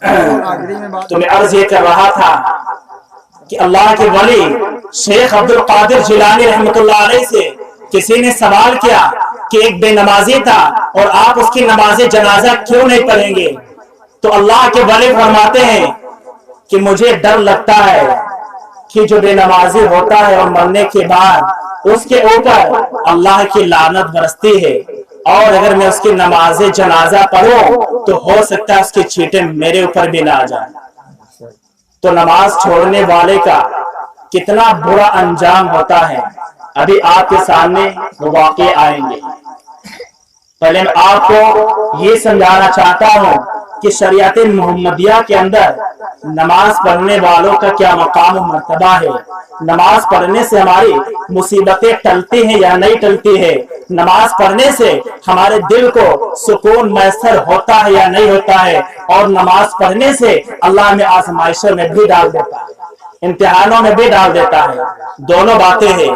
تو میں عرض یہ کر رہا تھا کہ اللہ کے ولی شیخ عبد القادر جیلانی رحمۃ اللہ علیہ سے کسی نے سوال کیا کہ ایک بے نمازی تھا اور آپ اس کی نماز جنازہ کیوں نہیں پڑھیں گے؟ تو اللہ کے ولی فرماتے ہیں کہ مجھے ڈر لگتا ہے کہ جو بے نمازی ہوتا ہے اور مرنے کے بعد اس کے اوپر اللہ کی لعنت برستی ہے، اور اگر میں اس کی نماز جنازہ پڑھوں تو ہو سکتا ہے اس کی چیٹیں میرے اوپر بھی نہ آ جائیں۔ تو نماز چھوڑنے والے کا کتنا برا انجام ہوتا ہے، ابھی آپ کے سامنے وہ واقعے آئیں گے۔ پہلے میں آپ کو یہ سمجھانا چاہتا ہوں کہ شریعت محمدیہ کے اندر نماز پڑھنے والوں کا کیا مقام و مرتبہ ہے، نماز پڑھنے سے ہماری مصیبتیں ٹلتی ہیں یا نہیں ٹلتی ہے، نماز پڑھنے سے ہمارے دل کو سکون میسر ہوتا ہے یا نہیں ہوتا ہے، اور نماز پڑھنے سے اللہ میں آزمائشوں میں بھی ڈال دیتا ہے، امتحانوں میں بھی ڈال دیتا ہے، دونوں باتیں ہیں۔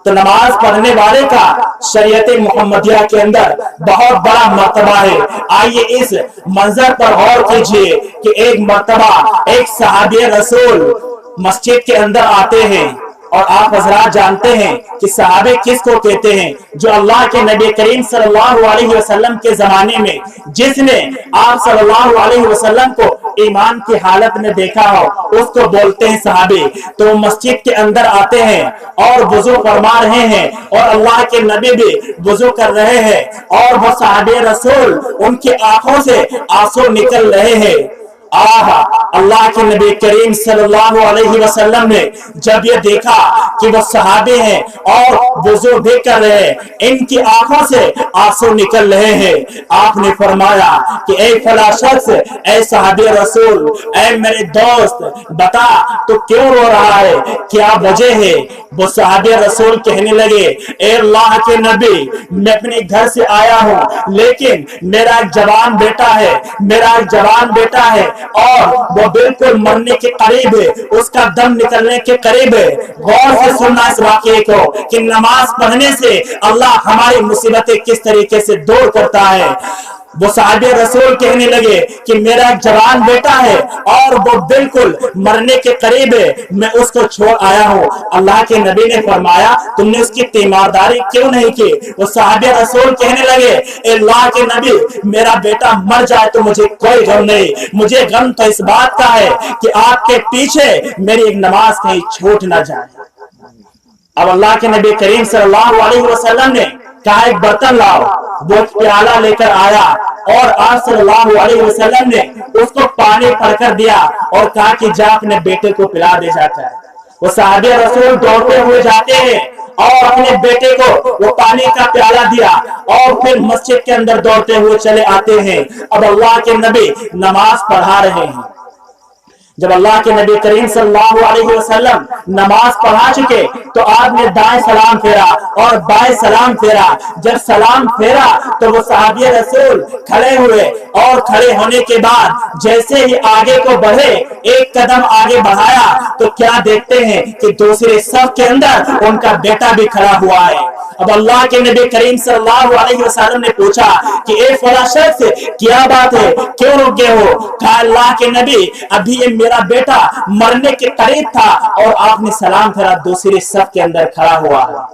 تو نماز پڑھنے والے کا شریعت محمدیہ کے اندر بہت بڑا مرتبہ ہے۔ آئیے اس منظر پر غور کیجئے کہ ایک مرتبہ ایک صحابی رسول مسجد کے اندر آتے ہیں، اور آپ حضرات جانتے ہیں کہ صحابے کس کو کہتے ہیں؟ جو اللہ کے نبی کریم صلی اللہ علیہ وسلم کے زمانے میں جس نے آپ صلی اللہ علیہ وسلم کو ایمان کی حالت میں دیکھا ہو اس کو بولتے ہیں صحابی۔ تو مسجد کے اندر آتے ہیں اور وضو فرما رہے ہیں، اور اللہ کے نبی بھی وضو کر رہے ہیں، اور وہ صحابی رسول ان کی آنکھوں سے آنسو نکل رہے ہیں۔ اللہ کے نبی کریم صلی اللہ علیہ وسلم نے جب یہ دیکھا کہ وہ صحابی ہیں اور وضو بھی کر رہے ہیں، ان کی آنکھوں سے آنسو نکل رہے ہیں، آپ نے فرمایا کہ اے فلاں شخص، اے صحابی رسول، اے میرے دوست، بتا تو کیوں رو رہا ہے، کیا وجہ ہے؟ وہ صحابی رسول کہنے لگے، اے اللہ کے نبی، میں اپنے گھر سے آیا ہوں، لیکن میرا ایک جوان بیٹا ہے، اور وہ بالکل مرنے کے قریب ہے، اس کا دم نکلنے کے قریب ہے۔ غور سے سننا اس واقعے کو کہ نماز پڑھنے سے اللہ ہماری مصیبتیں کس طریقے سے دور کرتا ہے۔ وہ صحابی رسول کہنے لگے کہ میرا ایک جوان بیٹا ہے اور وہ بالکل مرنے کے قریب ہے، میں اس کو چھوڑ آیا ہوں۔ اللہ کے نبی نے فرمایا تم نے اس کی تیمارداری کیوں نہیں کی؟ وہ صحابی رسول کہنے لگے، اے اللہ کے نبی، میرا بیٹا مر جائے تو مجھے کوئی غم نہیں، مجھے غم تو اس بات کا ہے کہ آپ کے پیچھے میری ایک نماز کہیں چھوٹ نہ جائے۔ اب اللہ کے نبی کریم صلی اللہ علیہ وسلم نے کہا ایک برتن لاؤ، وہ پیالہ لے کر آیا، اور آپ صلی اللہ علیہ وسلم نے اس کو پانی بھر کر دیا اور کہا کہ جا اپنے بیٹے کو پلا دے جاتا ہے۔ وہ صحابی رسول دوڑتے ہوئے جاتے ہیں اور اپنے بیٹے کو وہ پانی کا پیالہ دیا، اور پھر مسجد کے اندر دوڑتے ہوئے چلے آتے ہیں۔ اب اللہ کے نبی نماز پڑھا رہے ہیں۔ جب اللہ کے نبی کریم صلی اللہ علیہ وسلم نماز پڑھا چکے تو آپ نے دائیں سلام پھیرا اور بائیں سلام پھیرا۔ جب سلام پھیرا تو وہ صحابی رسول کھڑے ہوئے، اور کھڑے ہونے کے بعد جیسے ہی آگے کو بڑھے، ایک قدم آگے بڑھایا تو کیا دیکھتے ہیں کہ دوسرے صف کے اندر ان کا بیٹا بھی کھڑا ہوا ہے۔ اب اللہ کے نبی کریم صلی اللہ علیہ وسلم نے پوچھا کہ اے فلاں شخص، کیا بات ہے، کیوں رکے ہو؟ کہا اللہ کے نبی، ابھی یہ میرا بیٹا مرنے کے قریب تھا اور آپ نے سلام پھیرا، دوسری صف کے اندر کھڑا ہوا ہے۔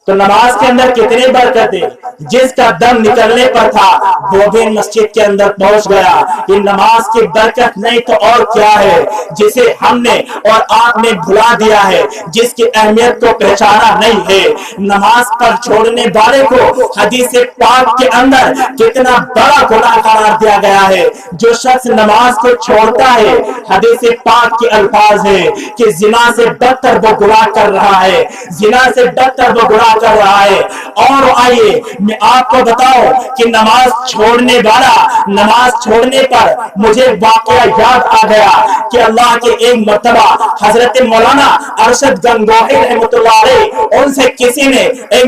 تو نماز کے اندر کتنے برکت ہے، جس کا دم نکلنے پر تھا وہ بھی مسجد کے اندر پہنچ گیا۔ یہ نماز کی برکت نہیں تو اور کیا ہے، جسے ہم نے اور آپ نے بھلا دیا ہے، جس کی اہمیت کو پہچانا نہیں ہے۔ نماز پر چھوڑنے والے کو حدیث پاک کے اندر کتنا بڑا گناہ قرار دیا گیا ہے۔ جو شخص نماز کو چھوڑتا ہے، حدیث پاک کے الفاظ ہے کہ زنا سے بدتر وہ گناہ کر رہا ہے، زنا سے بدتر وہ گناہ کر رہا ہے۔ اور آئیے میں آپ کو بتاؤں کہ نماز چھوڑنے والا، نماز چھوڑنے پر مجھے واقعہ یاد آ گیا کہ اللہ کے ایک مرتبہ حضرت مولانا ارشد گنگوہی رحمۃ اللہ علیہ، ان سے کسی نے ایک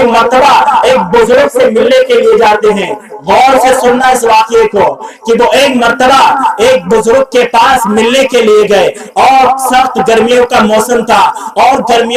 مرتبہ ایک بزرگ سے ملنے کے لیے جاتے ہیں۔ غور سے سننا اس واقعے کو کہ وہ ایک مرتبہ ایک بزرگ کے پاس ملنے کے لیے گئے، اور سخت گرمیوں کا موسم تھا، اور گرمیوں